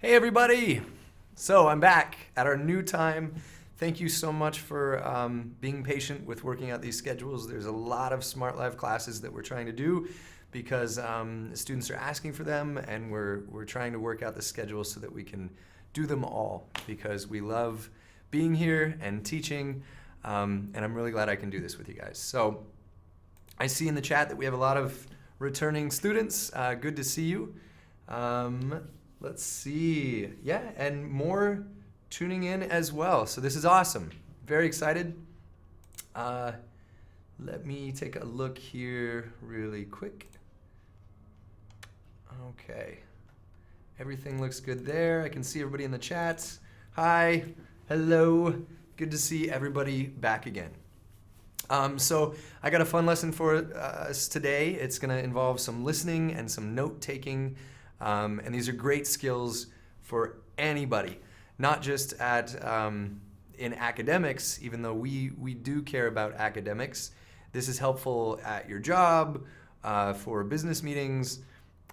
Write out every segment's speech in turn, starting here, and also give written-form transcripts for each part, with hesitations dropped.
Hey everybody! So I'm back at our new time. Thank you so much for being patient with working out these schedules. There's a lot of Smart Live classes that we're trying to do because students are asking for them, and we're trying to work out the schedule so that we can do them all because we love being here and teaching, and I'm really glad I can do this with you guys. So I see in the chat that we have a lot of returning students. Good to see you. Let's see. Yeah, and more tuning in as well. So this is awesome. Very excited. Let me take a look here really quick. Okay. Everything looks good there. I can see everybody in the chat. Hi. Hello. Good to see everybody back again. So I got a fun lesson for us today. It's going to involve some listening and some note taking. And these are great skills for anybody, not just in academics, even though we do care about academics. This is helpful at your job, for business meetings,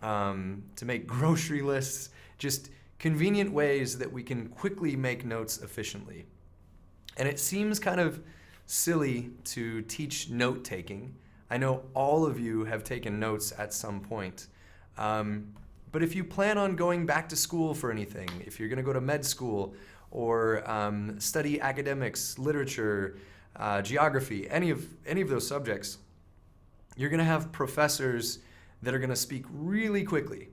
to make grocery lists, just convenient ways that we can quickly make notes efficiently. And it seems kind of silly to teach note taking. I know all of you have taken notes at some point. But if you plan on going back to school for anything, if you're going to go to med school or study academics, literature, geography, any of those subjects, you're going to have professors that are going to speak really quickly.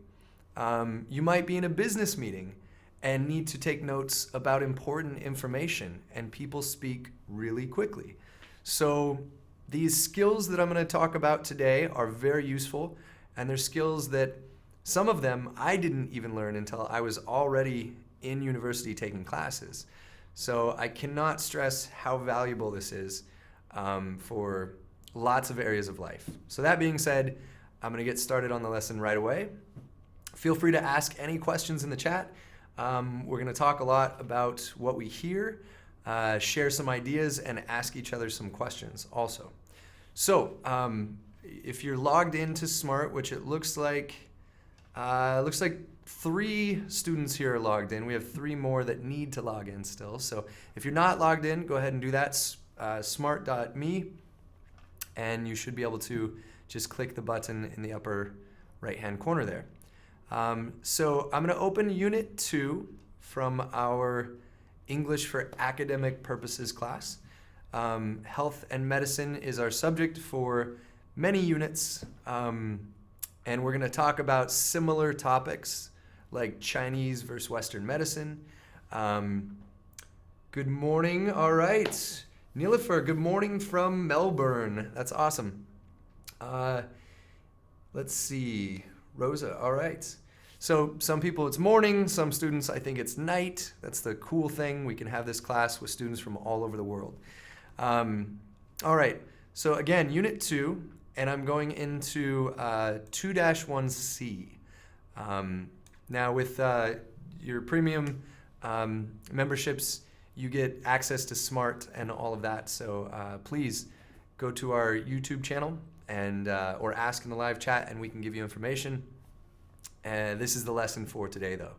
You might be in a business meeting and need to take notes about important information, and people speak really quickly. So these skills that I'm going to talk about today are very useful, and they're skills that some of them I didn't even learn until I was already in university taking classes. So I cannot stress how valuable this is for lots of areas of life. So that being said, I'm going to get started on the lesson right away. Feel free to ask any questions in the chat. We're going to talk a lot about what we hear, share some ideas, and ask each other some questions also. So if you're logged into Smrt, which it looks like 3 students here are logged in. We have 3 more that need to log in still. So if you're not logged in, go ahead and do that, smrt.me, and you should be able to just click the button in the upper right-hand corner there. So I'm going to open Unit 2 from our English for Academic Purposes class. Health and medicine is our subject for many units. And we're going to talk about similar topics like Chinese versus Western medicine. Good morning. All right. Nilofer, good morning from Melbourne. That's awesome. Let's see. Rosa, all right. So some people it's morning, some students I think it's night. That's the cool thing. We can have this class with students from all over the world. All right. So again, Unit 2. And I'm going into 2-1C. Now with your premium memberships, you get access to Smrt and all of that. So please go to our YouTube channel and or ask in the live chat, and we can give you information. And this is the lesson for today, though.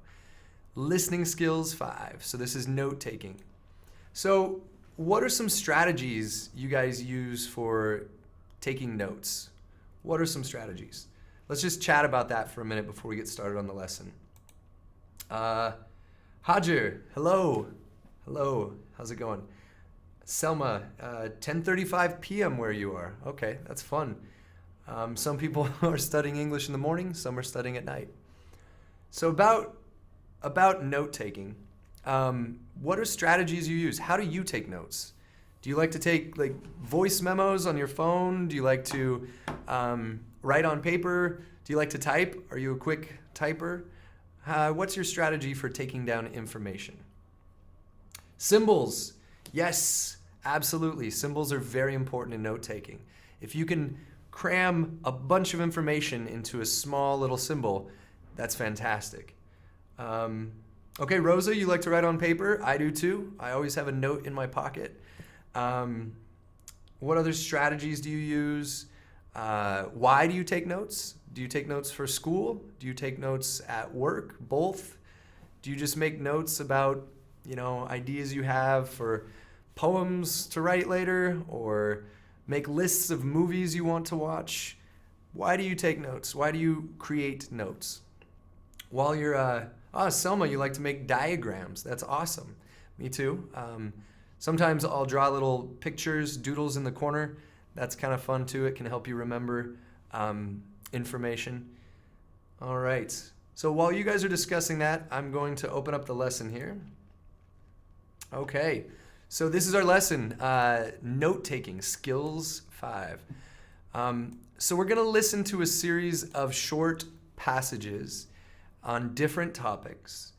Listening skills 5. So this is note taking. So what are some strategies you guys use for taking notes? What are some strategies? Let's just chat about that for a minute before we get started on the lesson. Hajer, hello. Hello, how's it going? Selma, 10:35 p.m. where you are. Okay, that's fun. Some people are studying English in the morning, some are studying at night. So about note taking, what are strategies you use? How do you take notes? Do you like to take like voice memos on your phone? Do you like to write on paper? Do you like to type? Are you a quick typer? What's your strategy for taking down information? Symbols. Yes, absolutely. Symbols are very important in note taking. If you can cram a bunch of information into a small little symbol, that's fantastic. Okay, Rosa, you like to write on paper? I do too. I always have a note in my pocket. What other strategies do you use? Why do you take notes? Do you take notes for school? Do you take notes at work? Both? Do you just make notes about, ideas you have for poems to write later, or make lists of movies you want to watch? Why do you take notes? Why do you create notes? While you're, Selma, you like to make diagrams. That's awesome. Me too. Sometimes I'll draw little pictures, doodles in the corner. That's kind of fun too. It can help you remember information. All right. So while you guys are discussing that, I'm going to open up the lesson here. Okay. So this is our lesson, note-taking, skills 5. So we're going to listen to a series of short passages on different topics.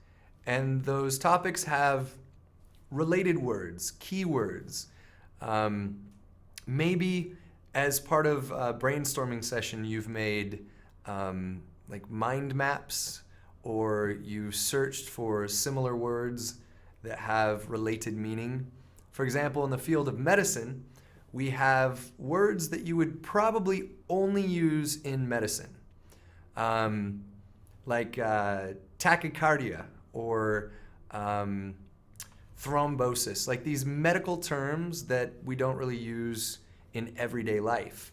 And those topics have related words, keywords. Maybe as part of a brainstorming session, you've made like mind maps, or you searched for similar words that have related meaning. For example, in the field of medicine, we have words that you would probably only use in medicine, like tachycardia or thrombosis, like these medical terms that we don't really use in everyday life.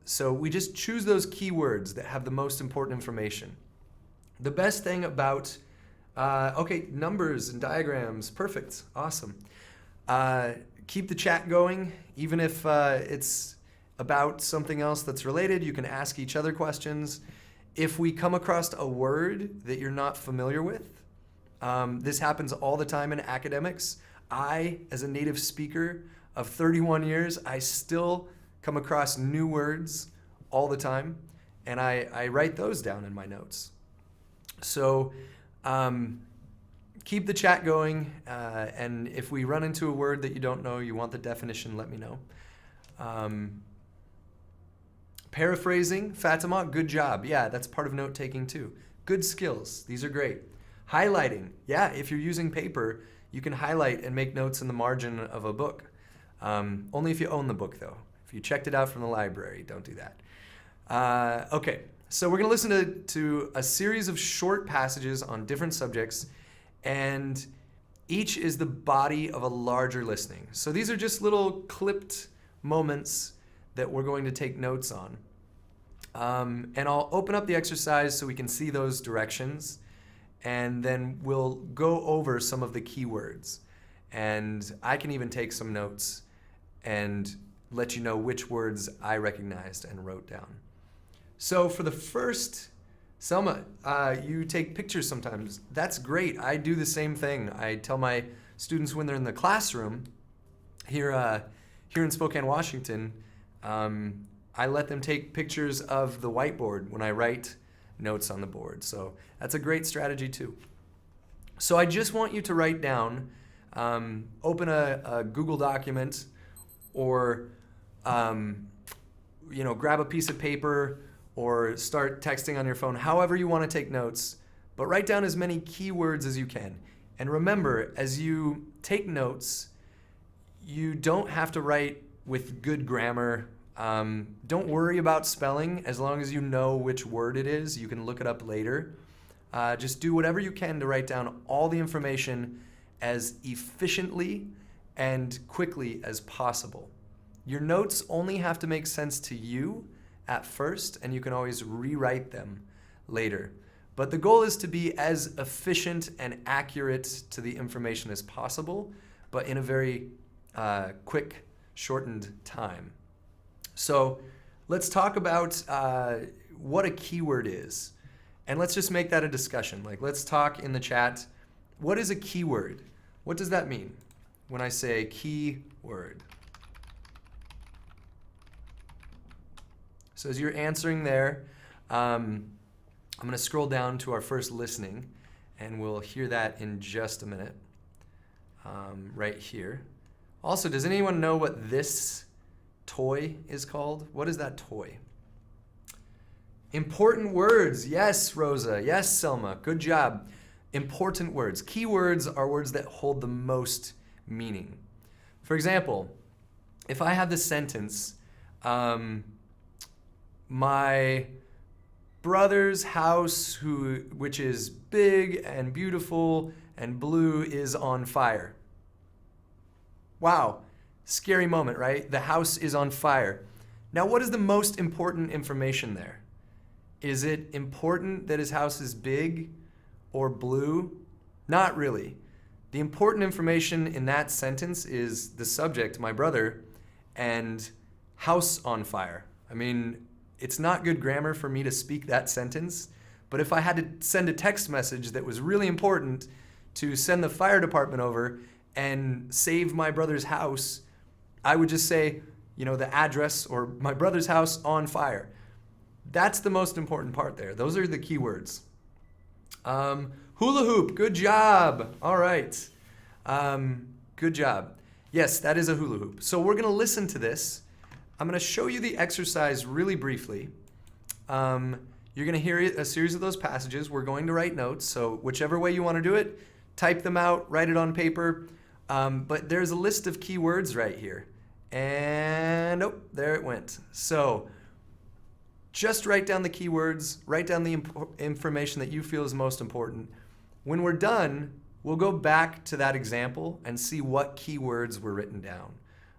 So we just choose those keywords that have the most important information. The best thing about, numbers and diagrams, perfect, awesome. Keep the chat going, even if it's about something else that's related. You can ask each other questions. If we come across a word that you're not familiar with, this happens all the time in academics. I, as a native speaker of 31 years, I still come across new words all the time, and I write those down in my notes. So keep the chat going, and if we run into a word that you don't know, you want the definition, let me know. Paraphrasing, Fatima, good job. Yeah, that's part of note-taking too. Good skills. These are great. Highlighting. Yeah, if you're using paper, you can highlight and make notes in the margin of a book. Only if you own the book, though. If you checked it out from the library, don't do that. Okay, so we're going to listen to a series of short passages on different subjects, and each is the body of a larger listening. So these are just little clipped moments that we're going to take notes on. And I'll open up the exercise so we can see those directions, and then we'll go over some of the keywords. And I can even take some notes and let you know which words I recognized and wrote down. So for the first, Selma, you take pictures sometimes. That's great. I do the same thing. I tell my students when they're in the classroom here in Spokane, Washington, I let them take pictures of the whiteboard when I write notes on the board. So that's a great strategy too. So I just want you to write down, open a Google document, or grab a piece of paper, or start texting on your phone, however you want to take notes, but write down as many keywords as you can. And remember, as you take notes, you don't have to write with good grammar. Don't worry about spelling. As long as you know which word it is, you can look it up later. Just do whatever you can to write down all the information as efficiently and quickly as possible. Your notes only have to make sense to you at first, and you can always rewrite them later. But the goal is to be as efficient and accurate to the information as possible, but in a very quick, shortened time. So let's talk about what a keyword is. And let's just make that a discussion. Like, let's talk in the chat. What is a keyword? What does that mean when I say keyword? So as you're answering there, I'm going to scroll down to our first listening, and we'll hear that in just a minute, right here. Also, does anyone know what this toy is called? What is that toy? Important words. Yes, Rosa. Yes, Selma. Good job. Important words. Keywords are words that hold the most meaning. For example, if I have this sentence, my brother's house, which is big and beautiful and blue, is on fire. Wow, scary moment, right? The house is on fire. Now, what is the most important information there? Is it important that his house is big or blue? Not really. The important information in that sentence is the subject, my brother, and house on fire. I mean, it's not good grammar for me to speak that sentence, but if I had to send a text message that was really important to send the fire department over and save my brother's house, I would just say, the address or my brother's house on fire. That's the most important part there. Those are the key words. Hula hoop, good job. All right. Good job. Yes, that is a hula hoop. So we're going to listen to this. I'm going to show you the exercise really briefly. You're going to hear a series of those passages. We're going to write notes. So whichever way you want to do it, type them out, write it on paper. But there's a list of key words right here. And there it went. So just write down the keywords, write down the information that you feel is most important. When we're done, we'll go back to that example and see what keywords were written down.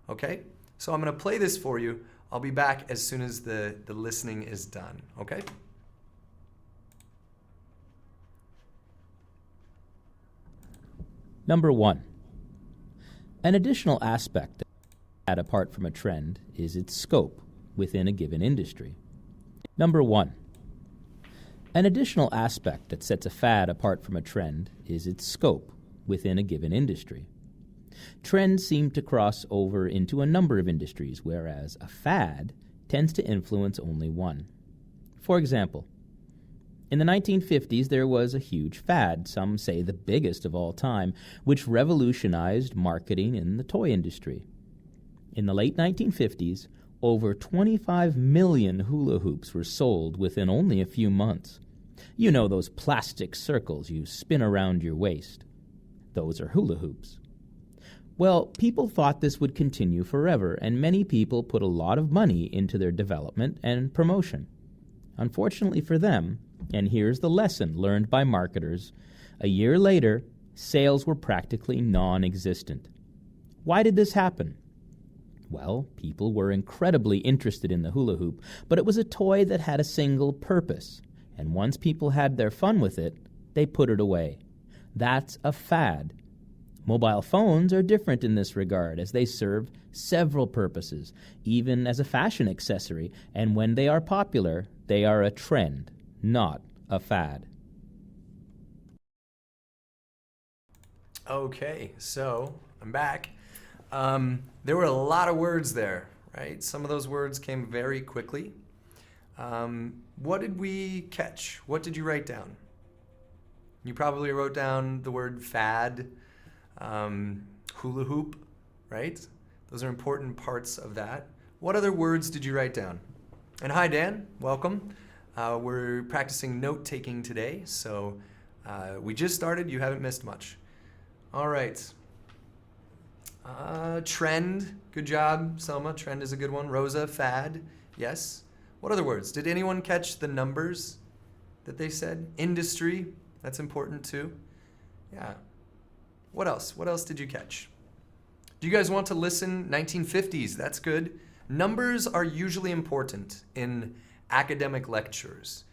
Okay? So I'm going to play this for you. I'll be back as soon as the listening is done. Okay? Number 1. An additional aspect that, apart from a trend, is its scope within a given industry. Number 1. An additional aspect that sets a fad apart from a trend is its scope within a given industry. Trends seem to cross over into a number of industries, whereas a fad tends to influence only one. For example, in the 1950s, there was a huge fad, some say the biggest of all time, which revolutionized marketing in the toy industry. In the late 1950s, over 25 million hula hoops were sold within only a few months. You know those plastic circles you spin around your waist. Those are hula hoops. Well, people thought this would continue forever, and many people put a lot of money into their development and promotion. Unfortunately for them, and here's the lesson learned by marketers, a year later, sales were practically non-existent. Why did this happen? Well, people were incredibly interested in the hula hoop, but it was a toy that had a single purpose, and once people had their fun with it, they put it away. That's a fad. Mobile phones are different in this regard, as they serve several purposes, even as a fashion accessory, and when they are popular, they are a trend, not a fad. Okay, so I'm back. There were a lot of words there, right? Some of those words came very quickly. What did we catch? What did you write down? You probably wrote down the word fad, hula hoop, right? Those are important parts of that. What other words did you write down? And hi, Dan. Welcome. We're practicing note-taking today, so we just started. You haven't missed much. All right. Trend. Good job, Selma. Trend is a good one. Rosa, fad. Yes. What other words? Did anyone catch the numbers that they said? Industry. That's important too. Yeah. What else? What else did you catch? Do you guys want to listen? 1950s. That's good. Numbers are usually important in academic lectures.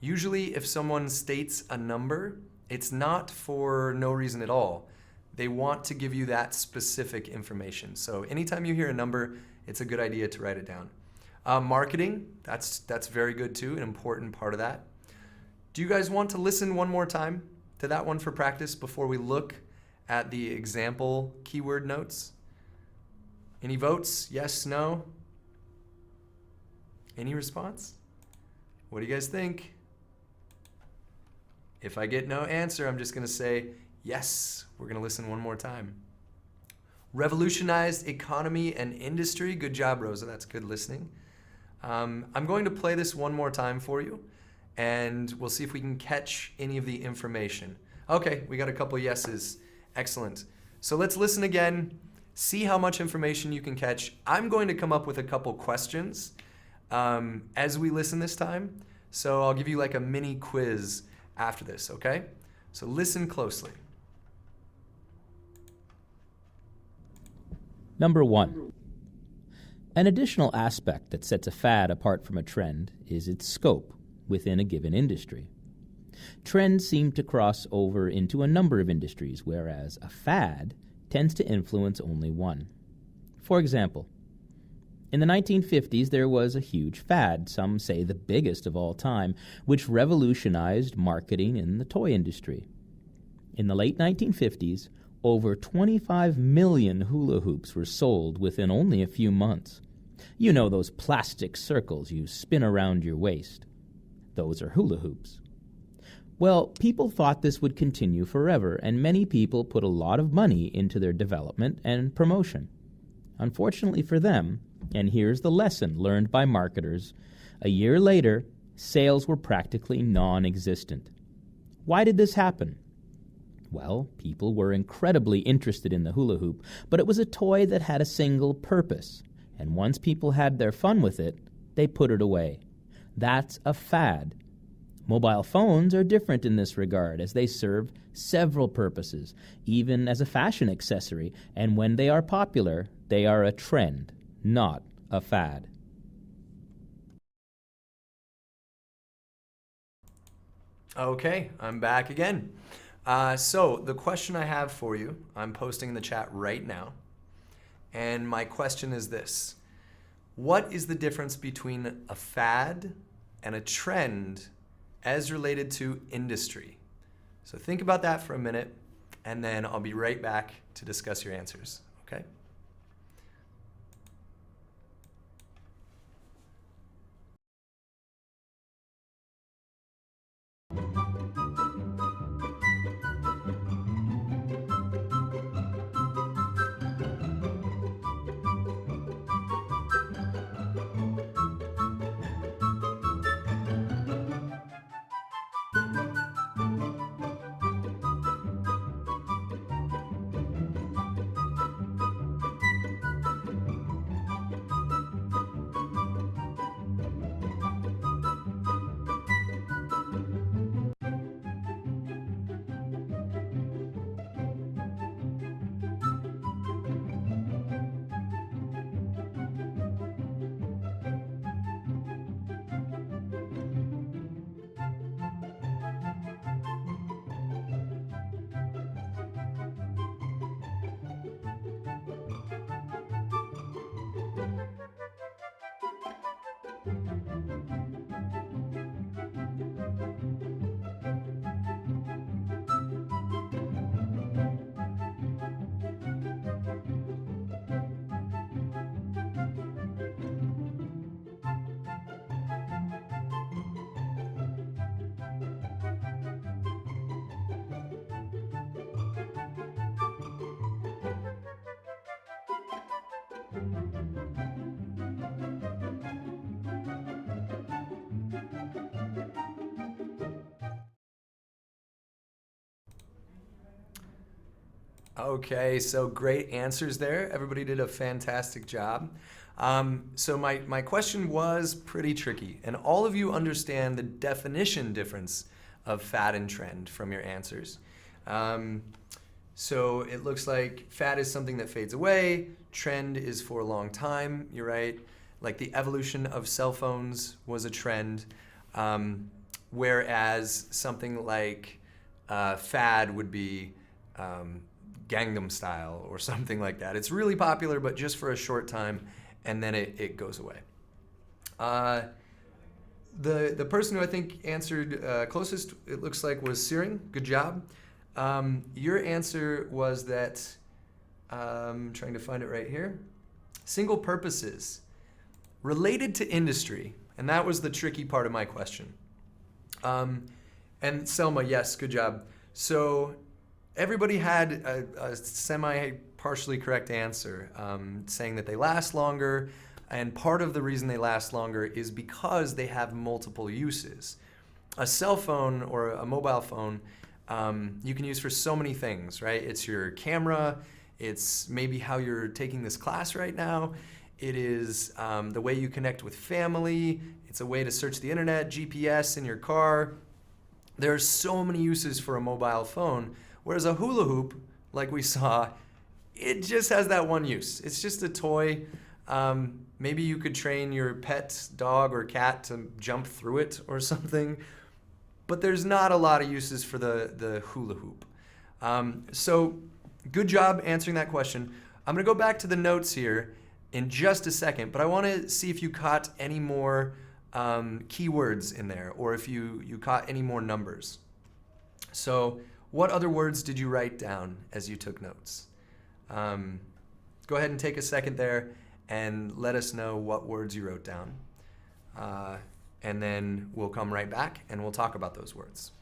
Usually if someone states a number, it's not for no reason at all. They want to give you that specific information. So anytime you hear a number, it's a good idea to write it down. Marketing, that's very good too, an important part of that. Do you guys want to listen one more time to that one for practice before we look at the example keyword notes? Any votes? Yes, no? Any response? What do you guys think? If I get no answer, I'm just going to say, yes, we're going to listen one more time. Revolutionized economy and industry. Good job, Rosa. That's good listening. I'm going to play this one more time for you, and we'll see if we can catch any of the information. Okay, we got a couple yeses. Excellent. So let's listen again, see how much information you can catch. I'm going to come up with a couple questions as we listen this time. So I'll give you like a mini quiz after this, okay? So listen closely. Number 1. An additional aspect that sets a fad apart from a trend is its scope within a given industry. Trends seem to cross over into a number of industries, whereas a fad tends to influence only one. For example, in the 1950s, there was a huge fad, some say the biggest of all time, which revolutionized marketing in the toy industry. In the late 1950s, over 25 million hula hoops were sold within only a few months. You know those plastic circles you spin around your waist. Those are hula hoops. Well, people thought this would continue forever, and many people put a lot of money into their development and promotion. Unfortunately for them, and here's the lesson learned by marketers, a year later, sales were practically non-existent. Why did this happen? Well, people were incredibly interested in the hula hoop, but it was a toy that had a single purpose, and once people had their fun with it, they put it away. That's a fad. Mobile phones are different in this regard, as they serve several purposes, even as a fashion accessory, and when they are popular, they are a trend, not a fad. Okay, I'm back again. So the question I have for you, I'm posting in the chat right now. And my question is this: what is the difference between a fad and a trend as related to industry? So think about that for a minute, and then I'll be right back to discuss your answers, okay? Okay, so great answers there. Everybody did a fantastic job. So my question was pretty tricky, and all of you understand the definition difference of fad and trend from your answers. So it looks like fad is something that fades away, trend is for a long time, you're right. Like the evolution of cell phones was a trend, whereas something like fad would be Gangnam Style or something like that. It's really popular, but just for a short time, and then it goes away. The person who I think answered closest, it looks like, was Searing. Good job. Your answer was that, I'm trying to find it right here, single purposes related to industry, and that was the tricky part of my question. And Selma, yes, good job. So everybody had a semi-partially correct answer, saying that they last longer, and part of the reason they last longer is because they have multiple uses. A cell phone or a mobile phone you can use for so many things, right? It's your camera, it's maybe how you're taking this class right now, It is the way you connect with family. It's a way to search the internet, GPS in your car. There are so many uses for a mobile phone, whereas a hula hoop, like we saw, it just has that one use. It's just a toy. Maybe you could train your pet dog or cat to jump through it or something, but there's not a lot of uses for the hula hoop. So good job answering that question. I'm gonna go back to the notes here in just a second, but I wanna see if you caught any more keywords in there, or if you caught any more numbers. So what other words did you write down as you took notes? Go ahead and take a second there and let us know what words you wrote down. And then we'll come right back and we'll talk about those words.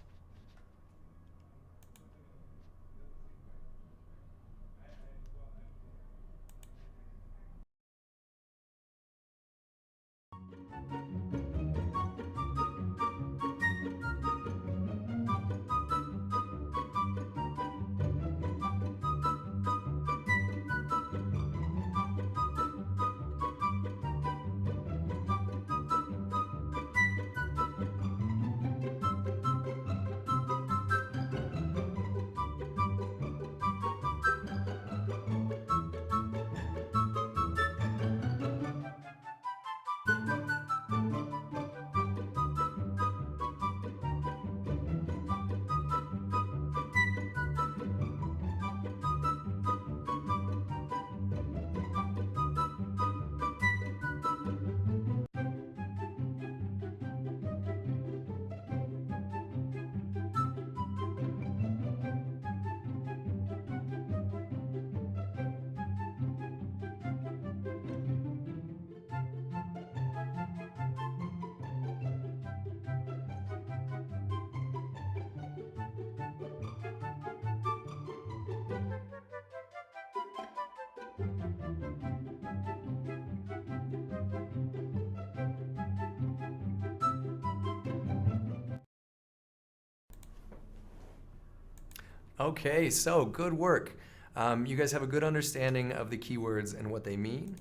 Okay, so good work. You guys have a good understanding of the keywords and what they mean.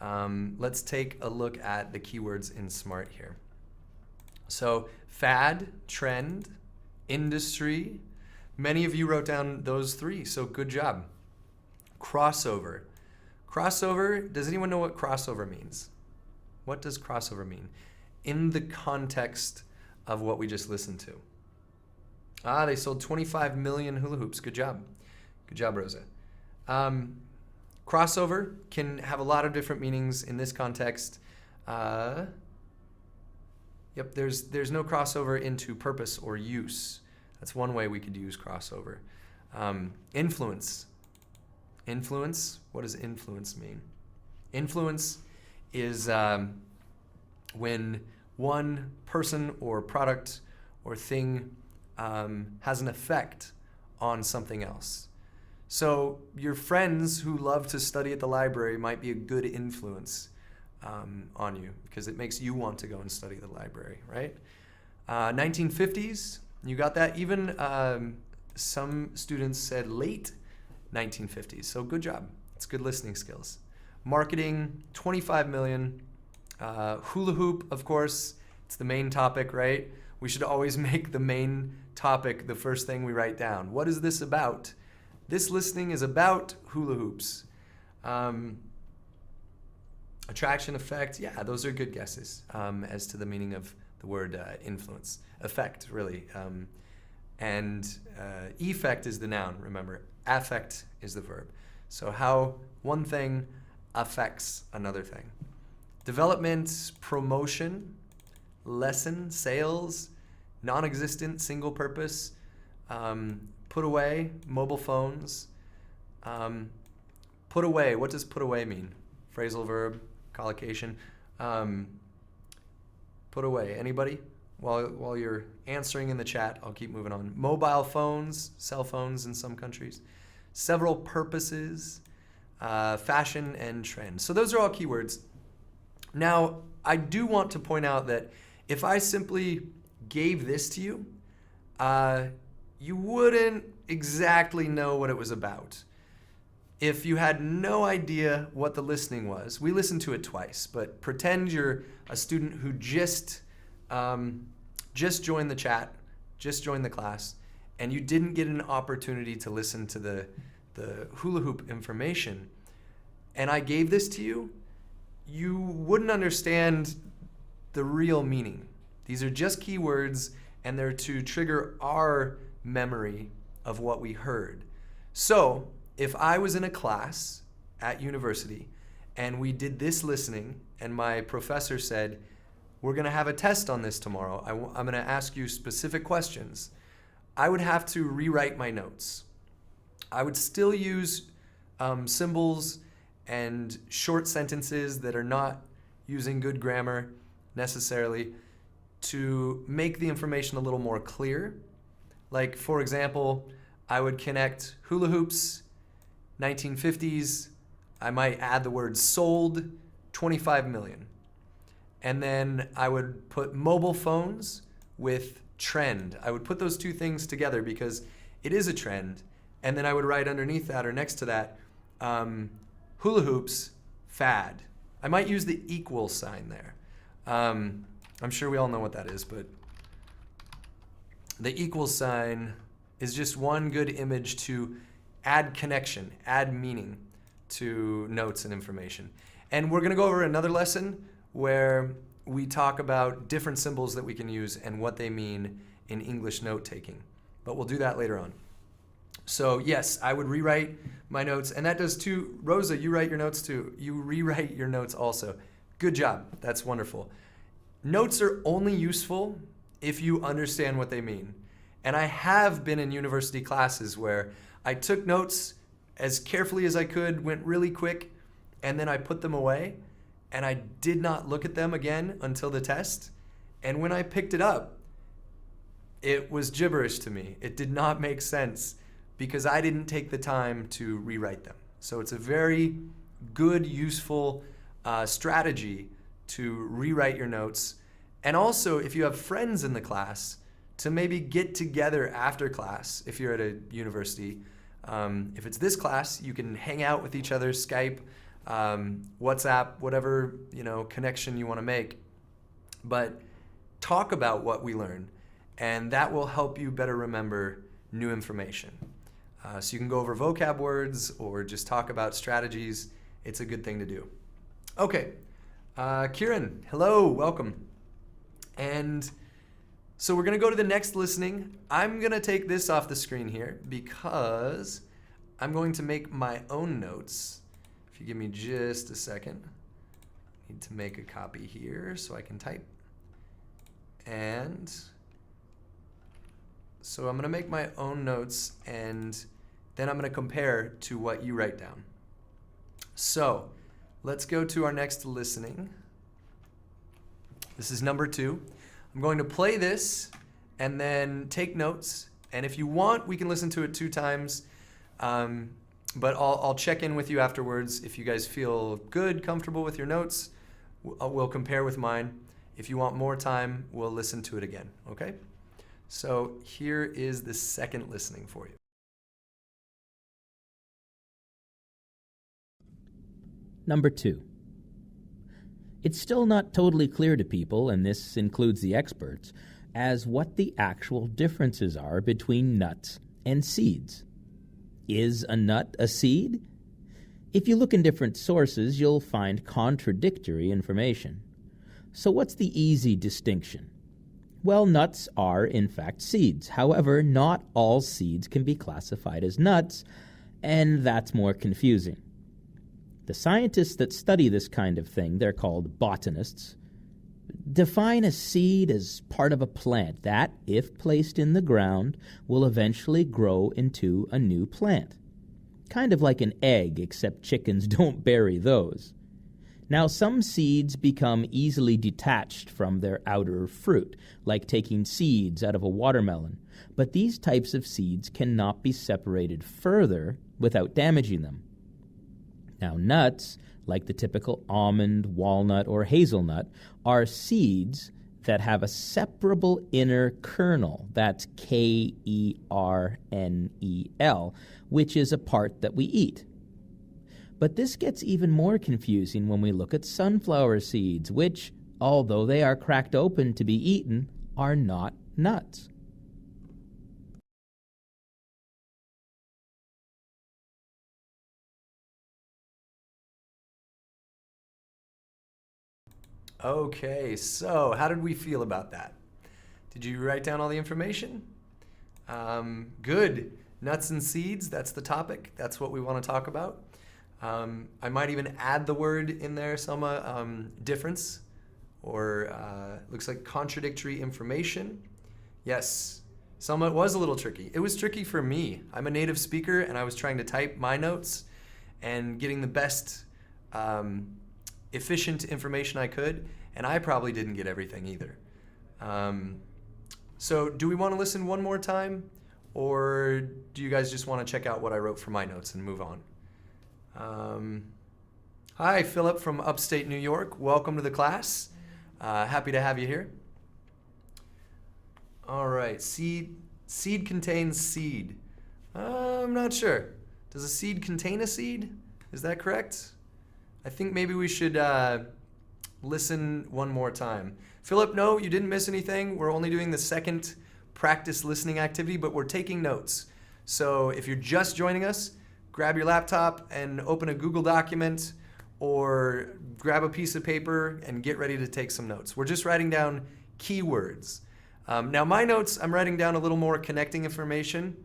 Let's take a look at the keywords in Smrt here. So fad, trend, industry. Many of you wrote down those three, so good job. Crossover. Crossover, does anyone know what crossover means? What does crossover mean in the context of what we just listened to? They sold 25 million hula hoops. Good job. Good job, Rosa. Crossover can have a lot of different meanings in this context. Yep, there's no crossover into purpose or use. That's one way we could use crossover. Influence. Influence, what does influence mean? Influence is when one person or product or thing has an effect on something else. So your friends who love to study at the library might be a good influence on you, because it makes you want to go and study at the library, right? 1950s, you got that? Even some students said late 1950s, so good job. It's good listening skills. Marketing, 25 million. Hula hoop, of course, it's the main topic, right? We should always make the main topic the first thing we write down. What is this about? This listening is about hula hoops. Attraction, effect, yeah, those are good guesses as to the meaning of the word influence. Effect, really. And effect is the noun, remember. Affect is the verb. So how one thing affects another thing. Development, promotion, lesson, sales, non-existent, single purpose, put away, mobile phones. Put away, what does put away mean? Phrasal verb, collocation. Put away, anybody? While you're answering in the chat, I'll keep moving on. Mobile phones, cell phones in some countries. Several purposes, fashion and trend. So those are all keywords. Now, I do want to point out that if I simply gave this to you, you wouldn't exactly know what it was about. if you had no idea what the listening was, we listened to it twice, but pretend you're a student who just joined the chat, just joined the class, and you didn't get an opportunity to listen to the hula hoop information, and I gave this to you, you wouldn't understand the real meaning. These are just keywords, and they're to trigger our memory of what we heard. So if I was in a class at university and we did this listening and my professor said, we're going to have a test on this tomorrow, I'm going to ask you specific questions, I would have to rewrite my notes. I would still use symbols and short sentences that are not using good grammar necessarily to make the information a little more clear. Like, for example, I would connect hula hoops, 1950s, I might add the word sold, 25 million. And then I would put mobile phones with trend. I would put those two things together because it is a trend. And then I would write underneath that or next to that, hula hoops, fad. I might use the equal sign there. I'm sure we all know what that is, but the equal sign is just one good image to add connection, add meaning to notes and information. And we're going to go over another lesson where we talk about different symbols that we can use and what they mean in English note-taking. But we'll do that later on. So yes, I would rewrite my notes, and that does too. Rosa, you write your notes too. You rewrite your notes also. Good job. That's wonderful. Notes are only useful if you understand what they mean. And I have been in university classes where I took notes as carefully as I could, went really quick, and then I put them away, and I did not look at them again until the test. And when I picked it up, it was gibberish to me. It did not make sense because I didn't take the time to rewrite them. So it's a very good, useful strategy to rewrite your notes. And also, if you have friends in the class, to maybe get together after class, if you're at a university. If it's this class, you can hang out with each other, Skype, WhatsApp, whatever connection you want to make. But talk about what we learned, and that will help you better remember new information. So you can go over vocab words or just talk about strategies. It's a good thing to do. Okay, Kieran, hello, welcome. And so we're going to go to the next listening. I'm going to take this off the screen here because I'm going to make my own notes. If you give me just a second. I need to make a copy here so I can type. And so I'm going to make my own notes, and then I'm going to compare to what you write down. So let's go to our next listening. This is number 2. I'm going to play this and then take notes. And if you want, we can listen to it 2 times. But I'll check in with you afterwards. If you guys feel good, comfortable with your notes, we'll compare with mine. If you want more time, we'll listen to it again, okay? So here is the second listening for you. Number 2. It's still not totally clear to people, and this includes the experts, as what the actual differences are between nuts and seeds. Is a nut a seed? If you look in different sources, you'll find contradictory information. So what's the easy distinction? Well, nuts are, in fact, seeds. However, not all seeds can be classified as nuts, and that's more confusing. The scientists that study this kind of thing, they're called botanists, define a seed as part of a plant that, if placed in the ground, will eventually grow into a new plant. Kind of like an egg, except chickens don't bury those. Now, some seeds become easily detached from their outer fruit, like taking seeds out of a watermelon, but these types of seeds cannot be separated further without damaging them. Now, nuts, like the typical almond, walnut, or hazelnut, are seeds that have a separable inner kernel, that's Kernel, which is a part that we eat. But this gets even more confusing when we look at sunflower seeds, which, although they are cracked open to be eaten, are not nuts. Okay, so how did we feel about that? Did you write down all the information? Good. Nuts and seeds, that's the topic. That's what we want to talk about. I might even add the word in there, Selma, difference, or looks like contradictory information. Yes, Selma, it was a little tricky. It was tricky for me. I'm a native speaker, and I was trying to type my notes and getting the best efficient information I could, and I probably didn't get everything either. So do we want to listen one more time, or do you guys just want to check out what I wrote for my notes and move on? Hi, Philip from upstate New York. Welcome to the class. Happy to have you here. All right, seed contains seed. I'm not sure. Does a seed contain a seed? Is that correct? I think maybe we should listen one more time. Philip, no, you didn't miss anything. We're only doing the second practice listening activity, but we're taking notes. So if you're just joining us, grab your laptop and open a Google document or grab a piece of paper and get ready to take some notes. We're just writing down keywords. Now my notes, I'm writing down a little more connecting information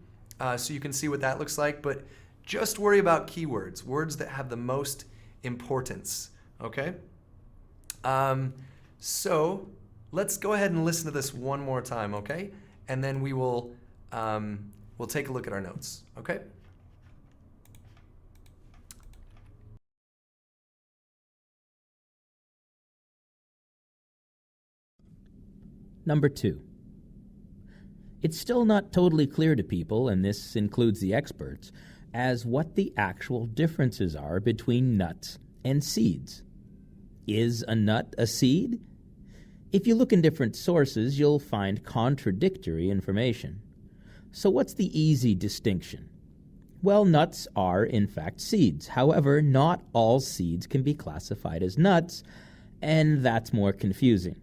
so you can see what that looks like, but just worry about keywords, words that have the most importance, okay? So let's go ahead and listen to this one more time, okay? And then we will we'll take a look at our notes, okay? Number 2. It's still not totally clear to people, and this includes the experts, as what the actual differences are between nuts and seeds. Is a nut a seed? If you look in different sources, you'll find contradictory information. So what's the easy distinction? Well, nuts are, in fact, seeds. However, not all seeds can be classified as nuts, and that's more confusing.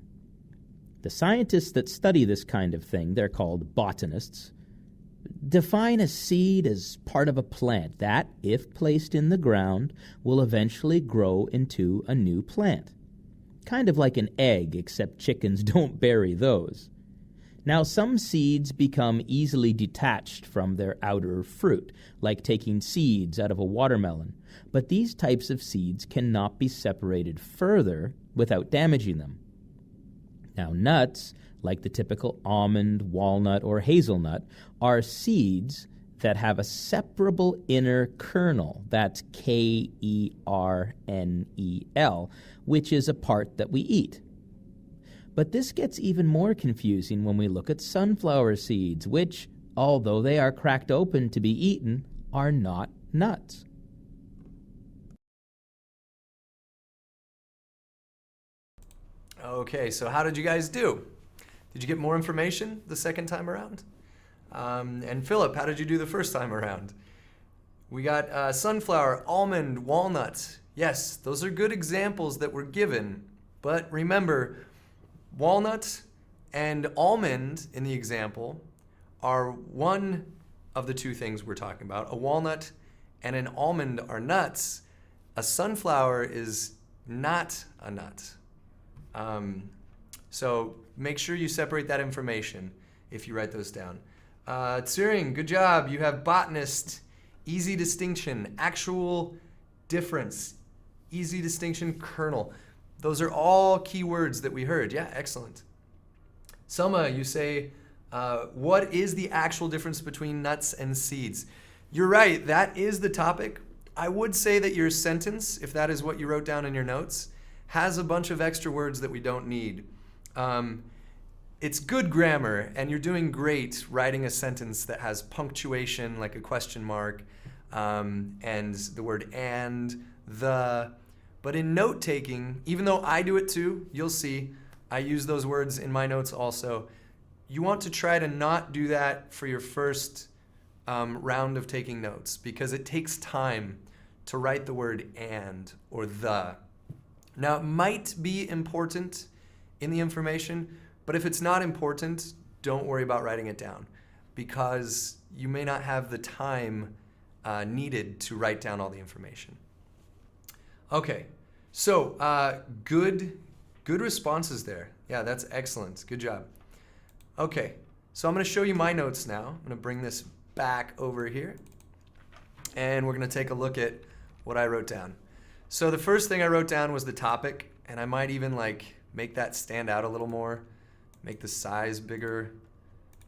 The scientists that study this kind of thing, they're called botanists, define a seed as part of a plant that, if placed in the ground, will eventually grow into a new plant. Kind of like an egg, except chickens don't bury those. Now, some seeds become easily detached from their outer fruit, like taking seeds out of a watermelon, but these types of seeds cannot be separated further without damaging them. Now, nuts, like the typical almond, walnut, or hazelnut, are seeds that have a separable inner kernel, that's Kernel, which is a part that we eat. But this gets even more confusing when we look at sunflower seeds, which, although they are cracked open to be eaten, are not nuts. Okay, so how did you guys do? Did you get more information the second time around? And Philip, how did you do the first time around? We got sunflower, almond, walnut. Yes, those are good examples that were given. But remember, walnut and almond in the example are one of the two things we're talking about. A walnut and an almond are nuts. A sunflower is not a nut. So make sure you separate that information if you write those down. Tsering, good job. You have botanist, easy distinction, actual difference, easy distinction, kernel. Those are all key words that we heard. Yeah, excellent. Selma, you say, what is the actual difference between nuts and seeds? You're right, that is the topic. I would say that your sentence, if that is what you wrote down in your notes, has a bunch of extra words that we don't need. It's good grammar, and you're doing great writing a sentence that has punctuation, like a question mark, and the word and, the. But in note-taking, even though I do it too, you'll see, I use those words in my notes also, you want to try to not do that for your first round of taking notes, because it takes time to write the word and or the. Now, it might be important in the information, but if it's not important, don't worry about writing it down because you may not have the time needed to write down all the information. Okay, so good responses there. Yeah, that's excellent. Good job. Okay, so I'm going to show you my notes now. I'm going to bring this back over here, and we're going to take a look at what I wrote down. So the first thing I wrote down was the topic, and I might even make that stand out a little more, make the size bigger,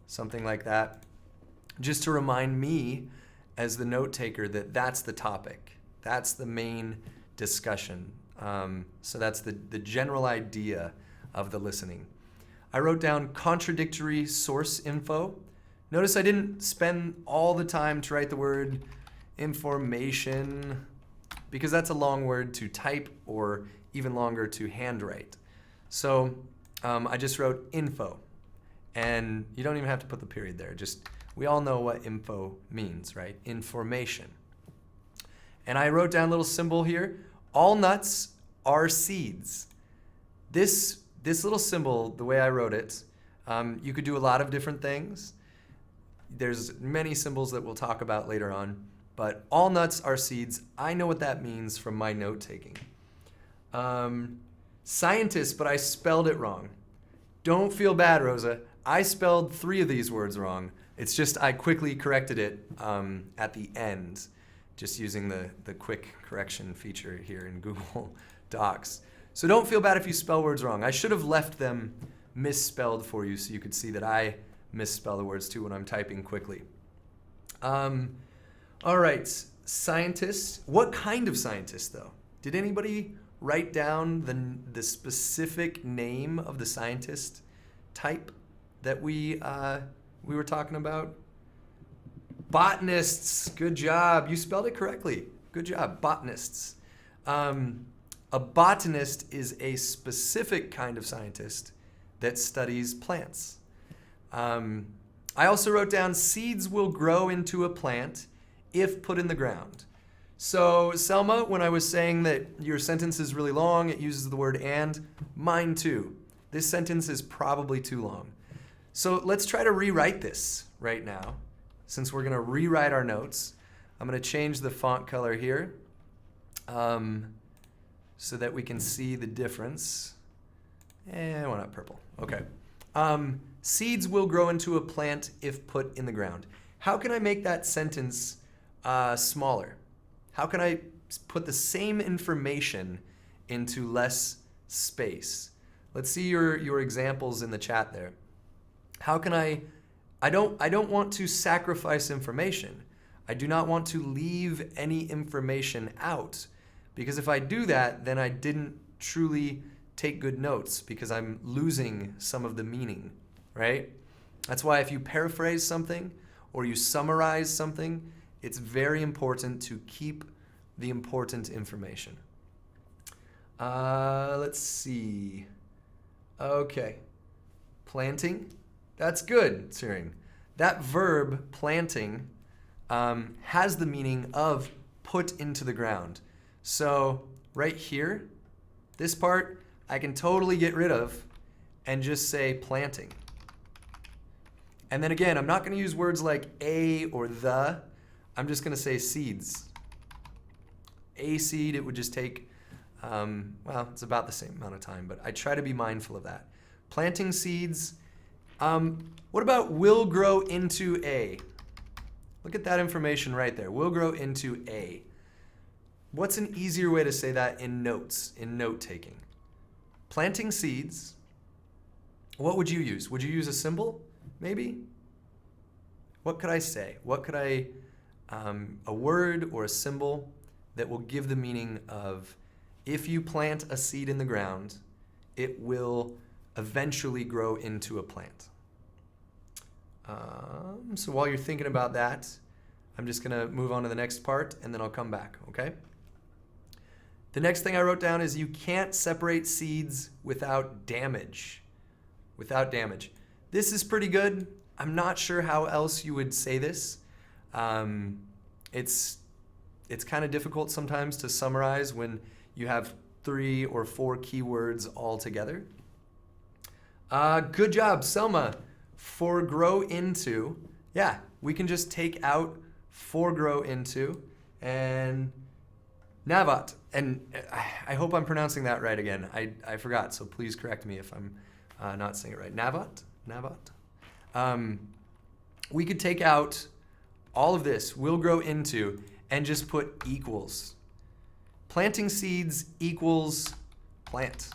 something like that, just to remind me as the note taker that that's the topic. That's the main discussion. So that's the general idea of the listening. I wrote down contradictory source info. Notice I didn't spend all the time to write the word information because that's a long word to type or even longer to handwrite. So I just wrote info, and you don't even have to put the period there. We all know what info means, right? Information. And I wrote down a little symbol here. All nuts are seeds. This little symbol, the way I wrote it, you could do a lot of different things. There's many symbols that we'll talk about later on, but all nuts are seeds. I know what that means from my note taking. Scientist, but I spelled it wrong. Don't feel bad, Rosa. I spelled 3 of these words wrong. It's just I quickly corrected it at the end, just using the quick correction feature here in Google Docs. So don't feel bad if you spell words wrong. I should have left them misspelled for you so you could see that I misspell the words too when I'm typing quickly. All right, scientist. What kind of scientist, though? Did anybody write down the specific name of the scientist type that we were talking about? Botanists. Good job. You spelled it correctly. Good job. Botanists. A botanist is a specific kind of scientist that studies plants. I also wrote down seeds will grow into a plant if put in the ground. So Selma, when I was saying that your sentence is really long, it uses the word and, mine too. This sentence is probably too long. So let's try to rewrite this right now. Since we're going to rewrite our notes, I'm going to change the font color here so that we can see the difference. Why not purple? Okay. Seeds will grow into a plant if put in the ground. How can I make that sentence smaller? How can I put the same information into less space? Let's see your examples in the chat there. How can I don't want to sacrifice information. I do not want to leave any information out, because if I do that, then I didn't truly take good notes because I'm losing some of the meaning, right? That's why if you paraphrase something or you summarize something, it's very important to keep the important information. Let's see. Okay. Planting. That's good, Tsering. That verb, planting, has the meaning of put into the ground. So right here, this part, I can totally get rid of and just say planting. And then again, I'm not going to use words like a or the. I'm just going to say seeds. A seed, it would just take, well, it's about the same amount of time, but I try to be mindful of that. Planting seeds. What about will grow into a? Look at that information right there. Will grow into a. What's an easier way to say that in notes, in note taking? Planting seeds. What would you use? Would you use a symbol, maybe? What could I say? What could I, a word or a symbol that will give the meaning of if you plant a seed in the ground, it will eventually grow into a plant. So while you're thinking about that, I'm just going to move on to the next part and then I'll come back, okay? The next thing I wrote down is you can't separate seeds without damage. Without damage. This is pretty good. I'm not sure how else you would say this. It's it's kind of difficult sometimes to summarize when you have 3 or 4 keywords all together. Good job, Selma. Foregrow into. Yeah, we can just take out foregrow into and navat. And I hope I'm pronouncing that right again. I forgot, so please correct me if I'm not saying it right. Navat. We could take out all of this, will grow into, and just put equals. Planting seeds equals plant,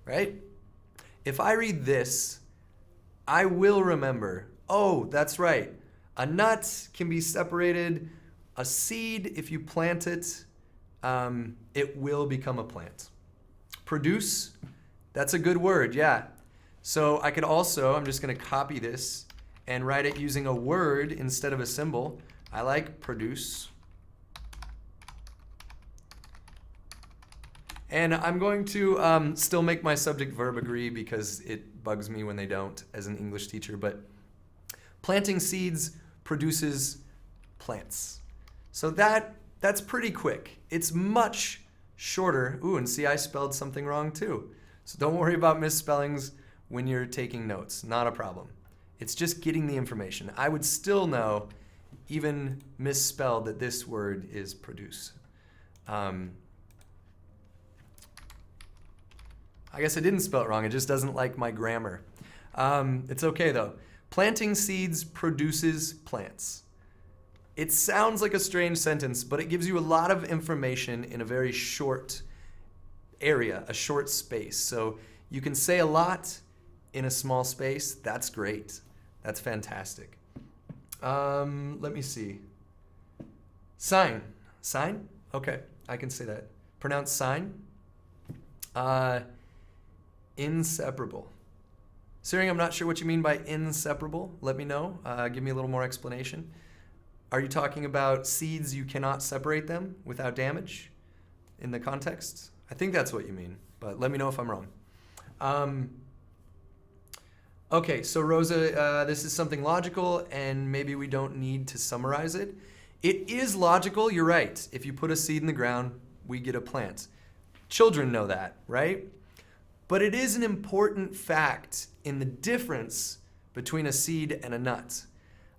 right? If I read this, I will remember, oh, that's right. A nut can be separated. A seed, if you plant it, it will become a plant. Produce, that's a good word, yeah. So I could also, I'm just going to copy this and write it using a word instead of a symbol. I like produce. And I'm going to still make my subject-verb agree because it bugs me when they don't as an English teacher. But planting seeds produces plants. So that's pretty quick. It's much shorter. Ooh, and see, I spelled something wrong too. So don't worry about misspellings when you're taking notes. Not a problem. It's just getting the information. I would still know, even misspelled, that this word is produce. I guess I didn't spell it wrong. It just doesn't like my grammar. It's okay, though. Planting seeds produces plants. It sounds like a strange sentence, but it gives you a lot of information in a very short area, a short space. So you can say a lot in a small space. That's great. That's fantastic. Let me see. Sign. Sign? Okay, I can say that. Pronounce sign. Inseparable. Siri, I'm not sure what you mean by inseparable. Let me know. Give me a little more explanation. Are you talking about seeds you cannot separate them without damage in the context? I think that's what you mean, but let me know if I'm wrong. Okay, so Rosa, this is something logical, and maybe we don't need to summarize it. It is logical, you're right. If you put a seed in the ground, we get a plant. Children know that, right? But it is an important fact in the difference between a seed and a nut.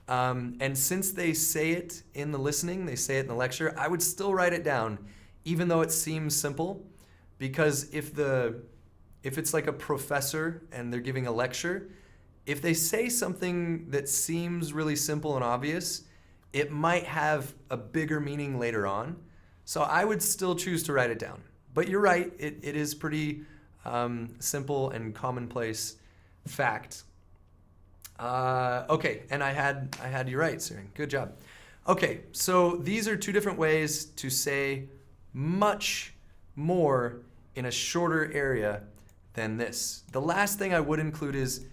And since they say it in the listening, they say it in the lecture, I would still write it down, even though it seems simple, because if it's like a professor and they're giving a lecture, if they say something that seems really simple and obvious, it might have a bigger meaning later on. So I would still choose to write it down. But you're right, it is pretty simple and commonplace fact. Okay, and I had you right, Siri. Good job. Okay, so these are 2 different ways to say much more in a shorter area than this. The last thing I would include is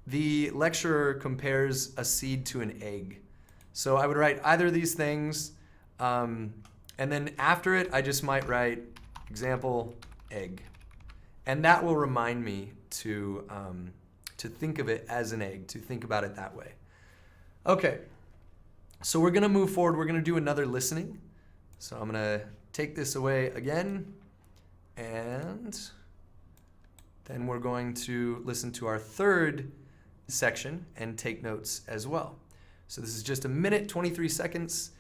the lecturer compares a seed to an egg. So I would write either of these things, and then after it, I just might write example egg. And that will remind me to think of it as an egg, to think about it that way. Okay, so we're gonna move forward. We're gonna do another listening. So I'm gonna take this away again, and then we're going to listen to our third section and take notes as well. So this is just 1 minute, 23 seconds.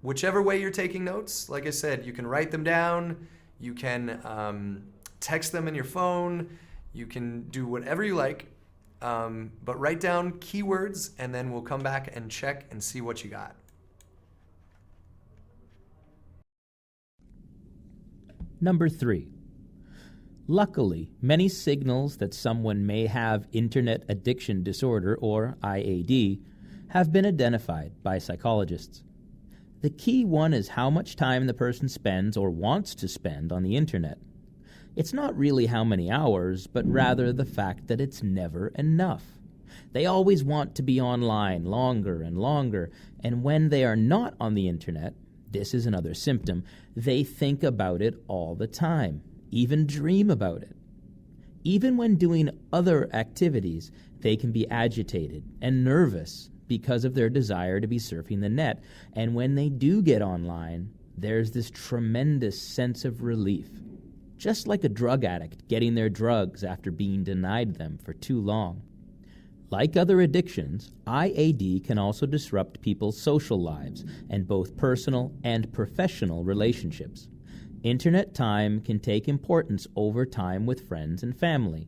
Whichever way you're taking notes, like I said, you can write them down, you can text them in your phone, you can do whatever you like, but write down keywords and then we'll come back and check and see what you got. Number 3. Luckily, many signals that someone may have Internet Addiction Disorder, or IAD, have been identified by psychologists. The key one is how much time the person spends or wants to spend on the Internet. It's not really how many hours, but rather the fact that it's never enough. They always want to be online longer and longer, and when they are not on the Internet, this is another symptom, they think about it all the time, even dream about it. Even when doing other activities, they can be agitated and nervous because of their desire to be surfing the net. And when they do get online, there's this tremendous sense of relief. Just like a drug addict getting their drugs after being denied them for too long. Like other addictions, IAD can also disrupt people's social lives and both personal and professional relationships. Internet time can take importance over time with friends and family.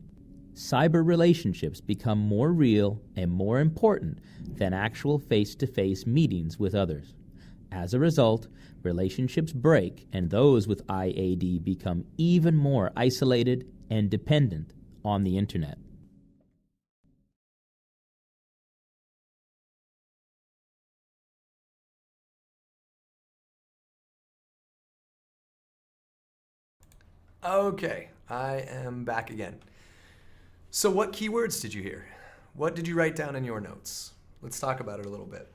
Cyber relationships become more real and more important than actual face-to-face meetings with others. As a result, relationships break and those with IAD become even more isolated and dependent on the internet. Okay, I am back again. So what keywords did you hear? What did you write down in your notes? Let's talk about it a little bit.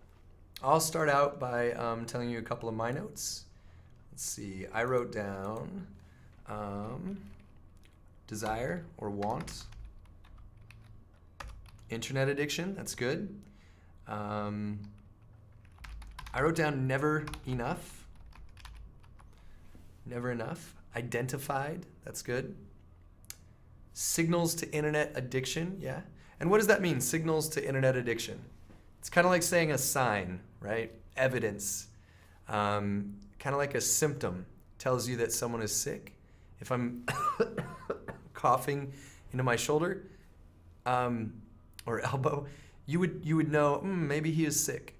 I'll start out by telling you a couple of my notes. Let's see, I wrote down desire or want, internet addiction, that's good. I wrote down never enough, identified, that's good. Signals to internet addiction, yeah. And what does that mean, signals to internet addiction? It's kind of like saying a sign, right? Evidence. Kind of like a symptom tells you that someone is sick. If I'm coughing into my shoulder or elbow, you would know maybe he is sick.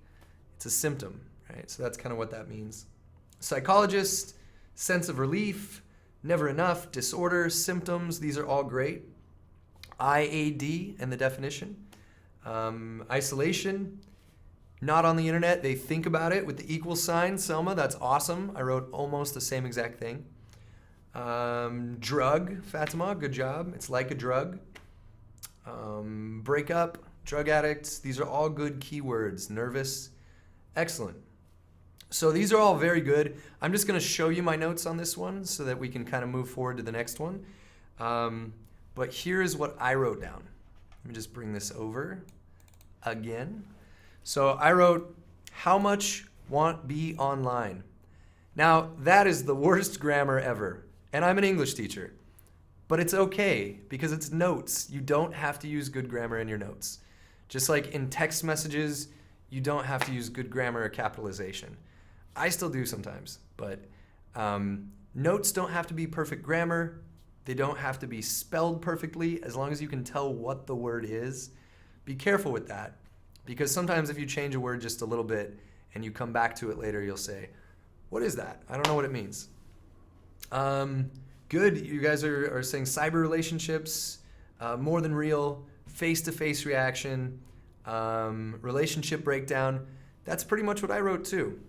It's a symptom, right? So that's kind of what that means. Psychologist, sense of relief, never enough, disorder, symptoms, these are all great. IAD and the definition. Isolation, not on the internet, they think about it with the equal sign. Selma, that's awesome. I wrote almost the same exact thing. Drug, Fatima, good job. It's like a drug. Breakup, drug addicts, these are all good keywords. Nervous, excellent. So these are all very good. I'm just going to show you my notes on this one so that we can kind of move forward to the next one. But here is what I wrote down. Let me just bring this over again. So I wrote, how much want be online? Now, that is the worst grammar ever. And I'm an English teacher. But it's okay because it's notes. You don't have to use good grammar in your notes. Just like in text messages, you don't have to use good grammar or capitalization. I still do sometimes, but notes don't have to be perfect grammar. They don't have to be spelled perfectly as long as you can tell what the word is. Be careful with that because sometimes if you change a word just a little bit and you come back to it later, you'll say, what is that? I don't know what it means. Good, you guys are saying cyber relationships, more than real, face-to-face reaction, relationship breakdown. That's pretty much what I wrote too.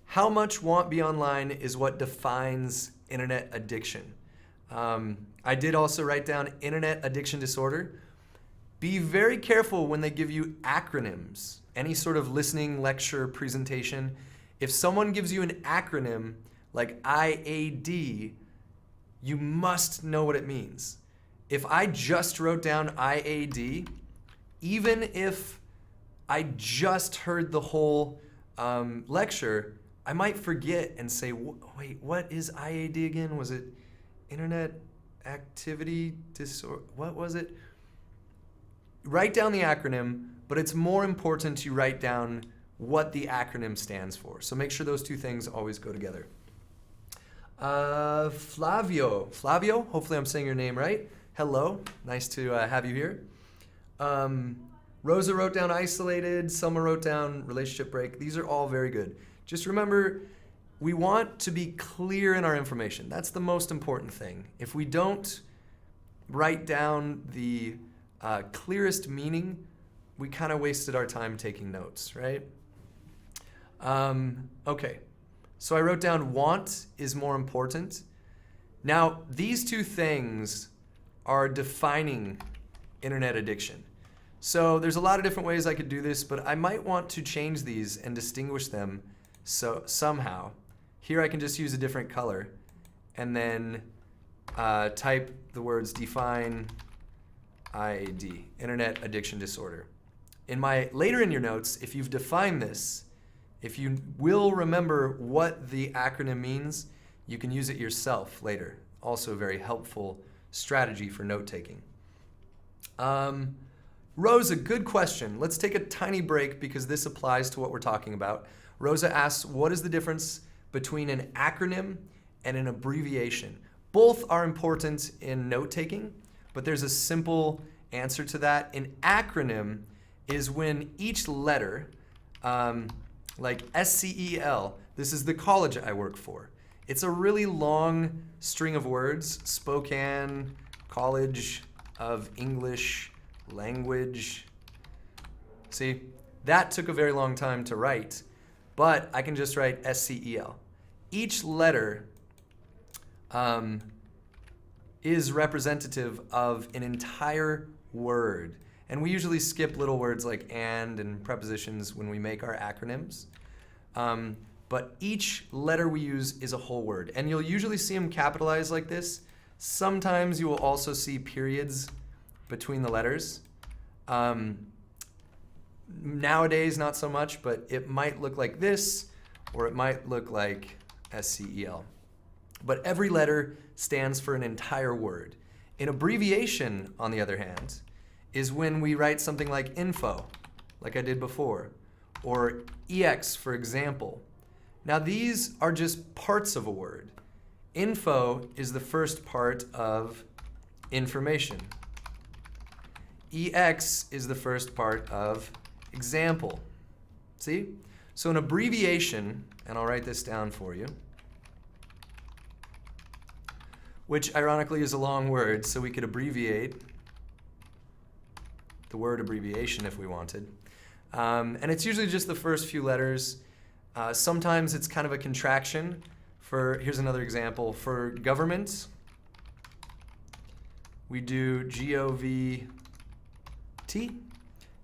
How much want be online is what defines internet addiction. I did also write down internet addiction disorder. Be very careful when they give you acronyms, any sort of listening, lecture, presentation. If someone gives you an acronym like IAD, you must know what it means. If I just wrote down IAD, even if I just heard the whole lecture, I might forget and say, wait, what is IAD again? Was it internet activity disorder? What was it? Write down the acronym, but it's more important to write down what the acronym stands for. So make sure those two things always go together. Flavio, hopefully I'm saying your name right. Hello, nice to have you here. Rosa wrote down isolated, Selma wrote down relationship break. These are all very good. Just remember, we want to be clear in our information. That's the most important thing. If we don't write down the clearest meaning, we kind of wasted our time taking notes, right? Okay, so I wrote down want is more important. Now, these two things are defining internet addiction. So there's a lot of different ways I could do this, but I might want to change these and distinguish them so somehow. Here I can just use a different color and then type the words define IAD, internet addiction disorder. Later in your notes, if you've defined this, if you will remember what the acronym means, you can use it yourself later. Also a very helpful strategy for note-taking. Rosa, good question. Let's take a tiny break because this applies to what we're talking about. Rosa asks, what is the difference between an acronym and an abbreviation? Both are important in note-taking, but there's a simple answer to that. An acronym is when each letter, like SCEL, this is the college I work for. It's a really long string of words, Spokane College of English Language. See, that took a very long time to write, but I can just write SCEL. Each letter is representative of an entire word. And we usually skip little words like and prepositions when we make our acronyms. But each letter we use is a whole word. And you'll usually see them capitalized like this. Sometimes you will also see periods between the letters. Nowadays, not so much, but it might look like this, or it might look like SCEL. But every letter stands for an entire word. An abbreviation, on the other hand, is when we write something like info, like I did before, or EX, for example. Now these are just parts of a word. Info is the first part of information. EX is the first part of example. See? So an abbreviation, and I'll write this down for you, which ironically is a long word, so we could abbreviate the word abbreviation if we wanted. And it's usually just the first few letters. Sometimes it's kind of a contraction. Here's another example. For government, we do GOVT,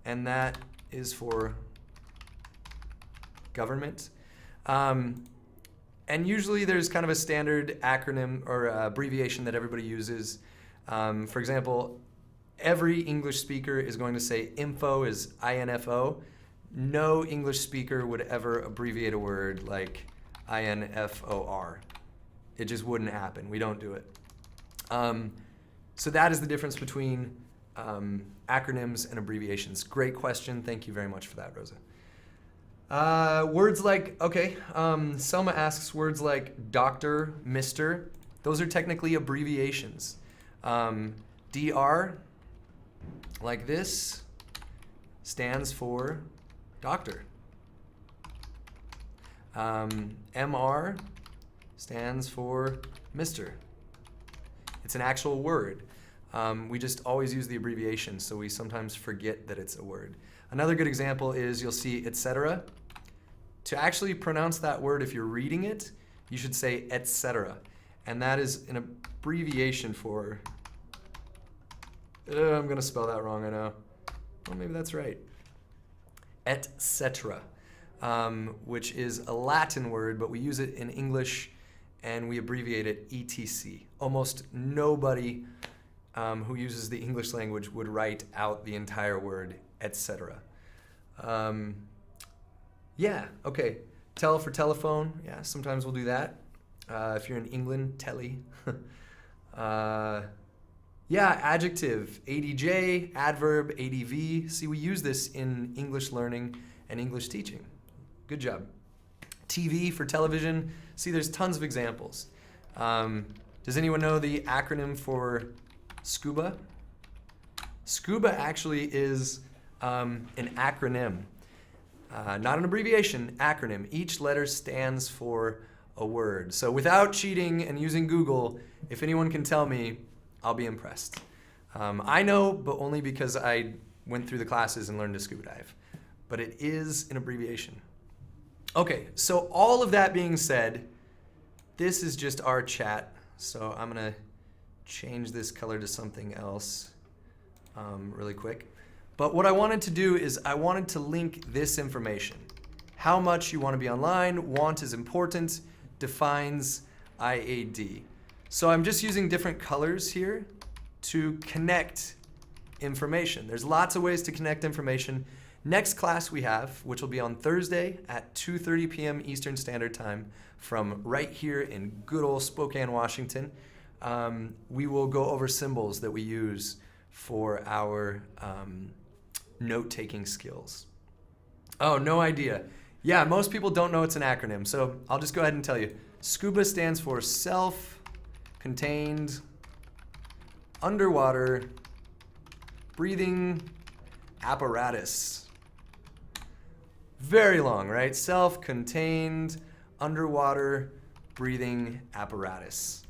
and that is for government. And usually there's kind of a standard acronym or abbreviation that everybody uses. For example, every English speaker is going to say info is INFO. No English speaker would ever abbreviate a word like INFOR. It just wouldn't happen. We don't do it. So that is the difference between acronyms and abbreviations. Great question. Thank you very much for that, Rosa. Words like, Selma asks words like doctor, mister. Those are technically abbreviations. DR, like this, stands for doctor. MR stands for Mr. It's an actual word. We just always use the abbreviation, so we sometimes forget that it's a word. Another good example is you'll see etc. To actually pronounce that word, if you're reading it, you should say etc. And that is an abbreviation for, I'm going to spell that wrong, I know. Well, maybe that's right. Etc. Which is a Latin word, but we use it in English and we abbreviate it ETC. Almost nobody who uses the English language would write out the entire word, etc. Tele for telephone. Yeah, sometimes we'll do that. If you're in England, telly. Adjective, ADJ, adverb, ADV. See, we use this in English learning and English teaching. Good job. TV for television. See, there's tons of examples. Does anyone know the acronym for SCUBA? SCUBA actually is an acronym. Not an abbreviation, acronym. Each letter stands for a word. So without cheating and using Google, if anyone can tell me, I'll be impressed. I know, but only because I went through the classes and learned to scuba dive. But it is an abbreviation. Okay, so all of that being said, this is just our chat. So I'm going to change this color to something else really quick. But what I wanted to do is I wanted to link this information. How much you want to be online, want is important, defines IAD. So I'm just using different colors here to connect information. There's lots of ways to connect information. Next class we have, which will be on Thursday at 2:30 p.m. Eastern Standard Time from right here in good old Spokane, Washington. We will go over symbols that we use for our note-taking skills. Oh, no idea. Yeah, most people don't know it's an acronym, so I'll just go ahead and tell you. SCUBA stands for Self-Contained Underwater Breathing Apparatus. Very long, right? Self-Contained Underwater Breathing Apparatus.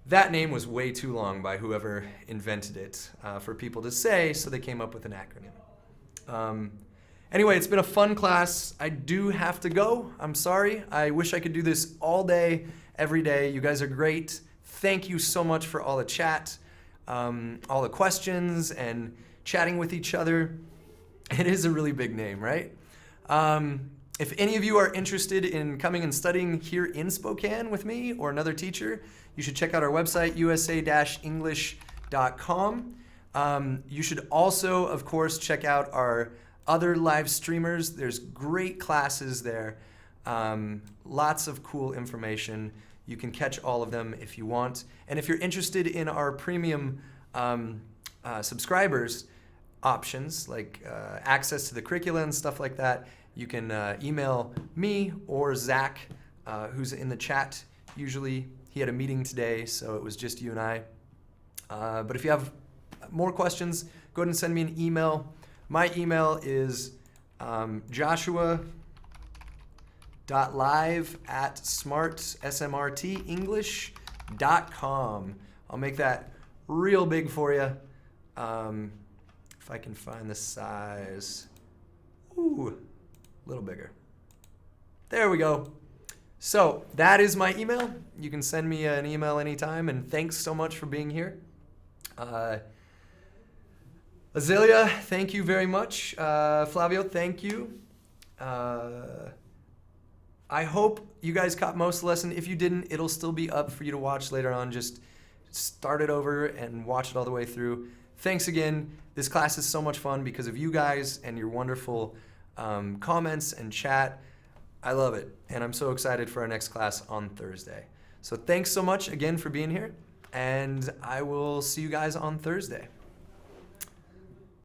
That name was way too long by whoever invented it for people to say, so they came up with an acronym. Anyway, it's been a fun class. I do have to go. I'm sorry. I wish I could do this all day, every day. You guys are great. Thank you so much for all the chat, all the questions, and chatting with each other. It is a really big name, right? If any of you are interested in coming and studying here in Spokane with me or another teacher, you should check out our website, usa-english.com. You should also, of course, check out our other live streamers. There's great classes there, lots of cool information. You can catch all of them if you want. And if you're interested in our premium subscribers options, like access to the curricula and stuff like that, you can email me or Zach, who's in the chat usually. He had a meeting today, so it was just you and I. But if you have more questions, go ahead and send me an email. My email is joshua.live@smrtenglish.com. I'll make that real big for you. If I can find the size. Ooh, a little bigger. There we go. So that is my email. You can send me an email anytime, and thanks so much for being here. Azalea, thank you very much. Flavio, thank you. I hope you guys caught most of the lesson. If you didn't, it'll still be up for you to watch later on. Just start it over and watch it all the way through. Thanks again. This class is so much fun because of you guys and your wonderful comments and chat. I love it, and I'm so excited for our next class on Thursday. So thanks so much again for being here, and I will see you guys on Thursday.